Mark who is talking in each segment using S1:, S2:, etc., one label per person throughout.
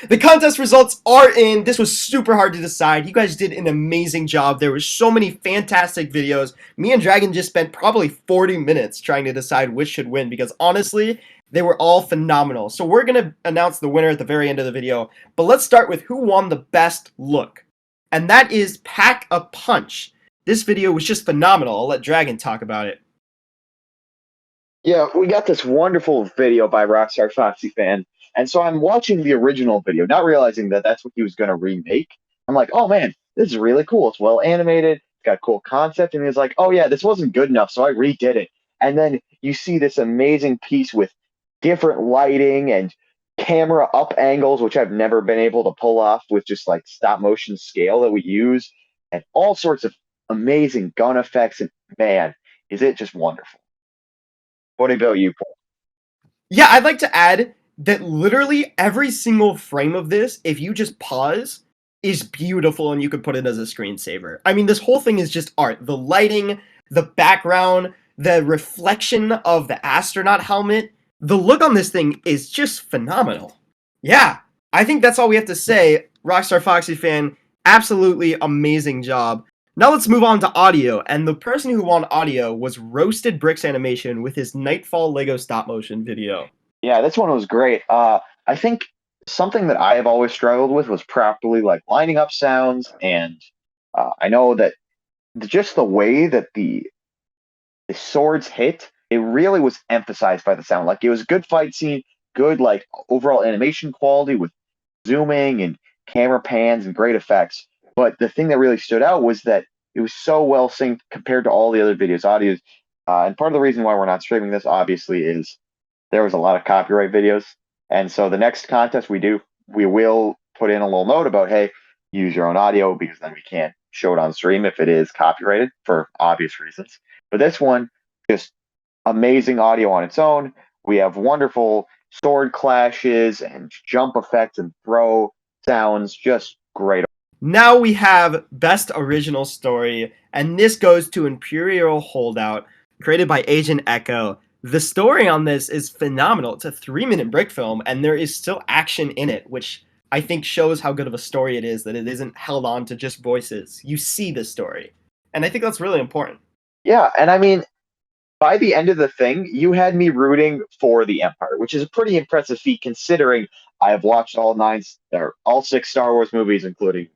S1: The contest results are in. This was super hard to decide. You guys did an amazing job. There were so many fantastic videos. Me and Dragon just spent probably 40 minutes trying to decide which should win because honestly, they were all phenomenal. So we're going to announce the winner at the very end of the video. But let's start with who won the best look. And that is Pack a Punch. This video was just phenomenal. I'll let Dragon talk about it.
S2: Yeah, we got this wonderful video by Rockstar Foxy Fan. And so I'm watching the original video, not realizing that that's what he was going to remake. I'm like, oh man, this is really cool. It's well animated, it's got a cool concept. And he was like, oh yeah, this wasn't good enough. So I redid it. And then you see this amazing piece with different lighting and camera up angles, which I've never been able to pull off with just like stop motion scale that we use, and all sorts of amazing gun effects. And man, is it just wonderful. What about you, Paul?
S1: Yeah, I'd like to add that literally every single frame of this, if you just pause, is beautiful and you could put it as a screensaver. I mean, this whole thing is just art. The lighting, the background, the reflection of the astronaut helmet, the look on this thing is just phenomenal. Yeah, I think that's all we have to say. Rockstar Foxy Fan, absolutely amazing job. Now let's move on to audio, and the person who won audio was Roasted Bricks Animation with his Nightfall Lego stop motion video.
S2: Yeah, this one was great. I think something that I have always struggled with was properly like lining up sounds, and I know that just the way that the swords hit, it really was emphasized by the sound. Like it was a good fight scene, good like overall animation quality with zooming and camera pans and great effects. But the thing that really stood out was that it was so well synced compared to all the other videos, audios. And part of the reason why we're not streaming this, obviously, is there was a lot of copyright videos. And so the next contest we do, we will put in a little note about, hey, use your own audio because then we can't show it on stream if it is copyrighted for obvious reasons. But this one, just amazing audio on its own. We have wonderful sword clashes and jump effects and throw sounds. Just great.
S1: Now we have Best Original Story, and this goes to Imperial Holdout, created by Agent Echo. The story on this is phenomenal. It's a 3-minute brick film, and there is still action in it, which I think shows how good of a story it is, that it isn't held on to just voices. You see the story. And I think that's really important.
S2: Yeah, and I mean, by the end of the thing, you had me rooting for the Empire, which is a pretty impressive feat considering I have watched all nine or all six Star Wars movies, including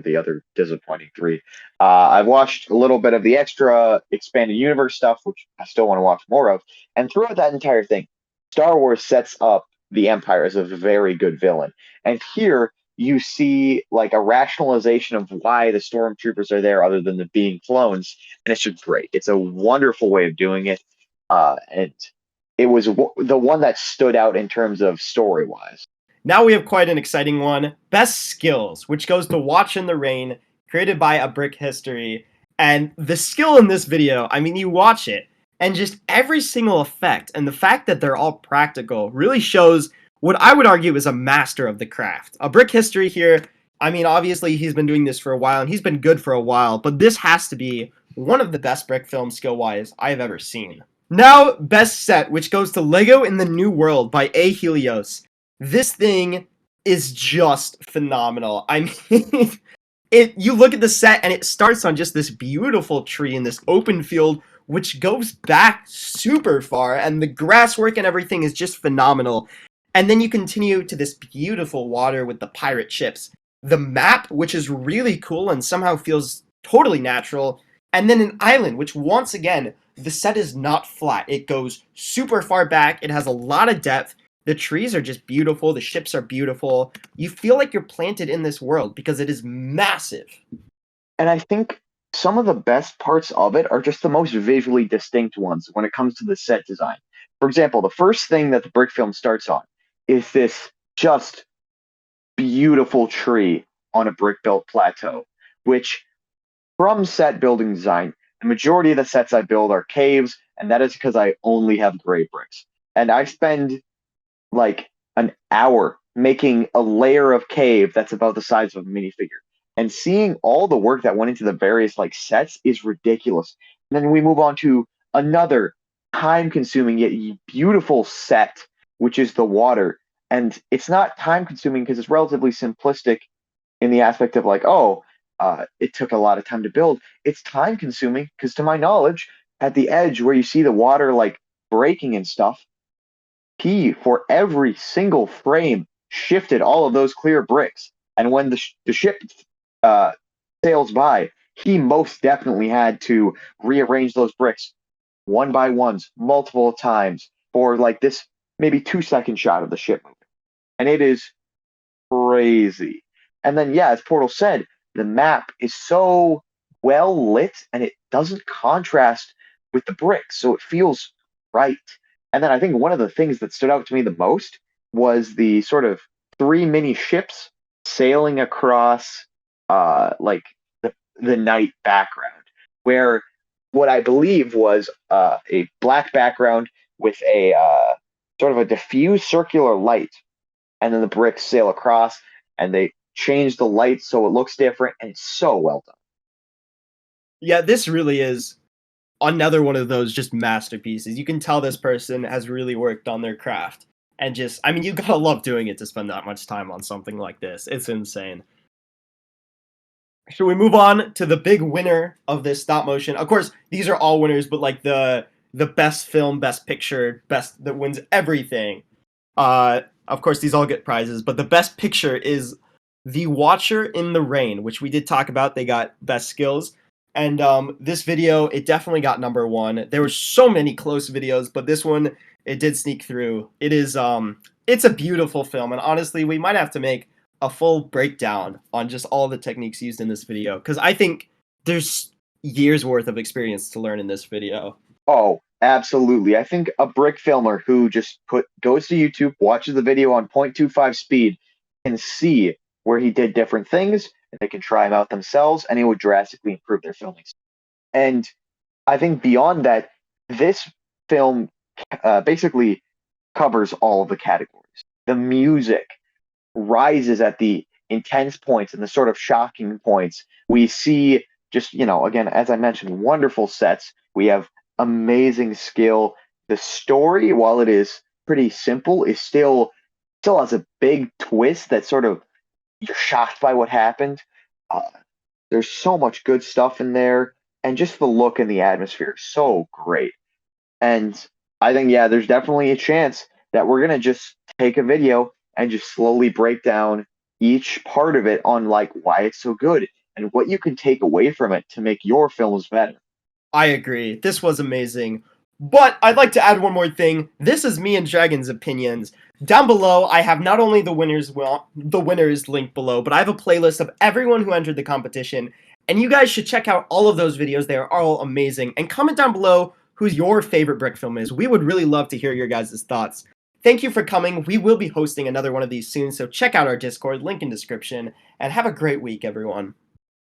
S2: the other disappointing three. I've watched a little bit of the extra expanded universe stuff, which I still want to watch more of. And throughout that entire thing, Star Wars sets up the Empire as a very good villain. And here you see like a rationalization of why the stormtroopers are there other than them being clones, and it's just great. It's a wonderful way of doing it, and it was the one that stood out in terms of story wise.
S1: Now we have quite an exciting one. Best Skills, which goes to Watch in the Rain, created by A Brick History. And the skill in this video, I mean, you watch it, and just every single effect, and the fact that they're all practical, really shows what I would argue is a master of the craft. A Brick History here, I mean, obviously he's been doing this for a while, and he's been good for a while, but this has to be one of the best brick films skill-wise I've ever seen. Now, Best Set, which goes to Lego in the New World by A. Helios. This thing is just phenomenal. I mean, you look at the set and it starts on just this beautiful tree in this open field which goes back super far, and the grass work and everything is just phenomenal. And then you continue to this beautiful water with the pirate ships. The map, which is really cool and somehow feels totally natural, and then an island, which once again, the set is not flat. It goes super far back, it has a lot of depth, the trees are just beautiful, the ships are beautiful. You feel like you're planted in this world because it is massive.
S2: And I think some of the best parts of it are just the most visually distinct ones when it comes to the set design. For example, the first thing that the brick film starts on is this just beautiful tree on a brick built plateau, which from set building design, the majority of the sets I build are caves, and that is because I only have gray bricks. And I spend like an hour making a layer of cave that's about the size of a minifigure. And seeing all the work that went into the various like sets is ridiculous. And then we move on to another time consuming yet beautiful set, which is the water. And it's not time consuming because it's relatively simplistic in the aspect of like, oh, it took a lot of time to build. It's time consuming because, to my knowledge, at the edge where you see the water like breaking and stuff, he for every single frame shifted all of those clear bricks. And when the ship uh, sails by, he most definitely had to rearrange those bricks one by ones multiple times for like this maybe 2 second shot of the ship moving. And it is crazy. And then, yeah, as Portal said, the map is so well lit and it doesn't contrast with the bricks, so it feels right. And then I think one of the things that stood out to me the most was the sort of three mini ships sailing across like the night background, where what I believe was a black background with a sort of a diffuse circular light, and then the bricks sail across, and they change the light so it looks different, and it's so well done.
S1: Yeah, this really is another one of those just masterpieces. You can tell this person has really worked on their craft. And just, I mean, you gotta love doing it to spend that much time on something like this. It's insane. Should we move on to the big winner of this stop motion? Of course, these are all winners, but like the best film, best picture, best that wins everything. Of course, these all get prizes, but the best picture is The Watcher in the Rain, which we did talk about. They got best skills. And this video, it definitely got number one. There were so many close videos, but this one, it did sneak through. It is it's a beautiful film, and honestly, we might have to make a full breakdown on just all the techniques used in this video, because I think there's years worth of experience to learn in this video.
S2: Oh, absolutely. I think a brick filmer who just goes to YouTube, watches the video on 0.25 speed, can see where he did different things, and they can try them out themselves, and it would drastically improve their filming. And I think beyond that, this film basically covers all of the categories. The music rises at the intense points and the sort of shocking points. We see just, again, as I mentioned, wonderful sets. We have amazing skill. The story, while it is pretty simple, is still has a big twist that sort of you're shocked by what happened. Uh, there's so much good stuff in there, and just the look and the atmosphere is so great. And I think, yeah, there's definitely a chance that we're gonna just take a video and just slowly break down each part of it on like why it's so good and what you can take away from it to make your films better.
S1: I agree. This was amazing. But I'd like to add one more thing. This is me and Dragon's opinions. Down below, I have not only the winners linked below, but I have a playlist of everyone who entered the competition. And you guys should check out all of those videos. They are all amazing. And comment down below who's your favorite brick film is. We would really love to hear your guys' thoughts. Thank you for coming. We will be hosting another one of these soon, so check out our Discord, link in description, and have a great week, everyone.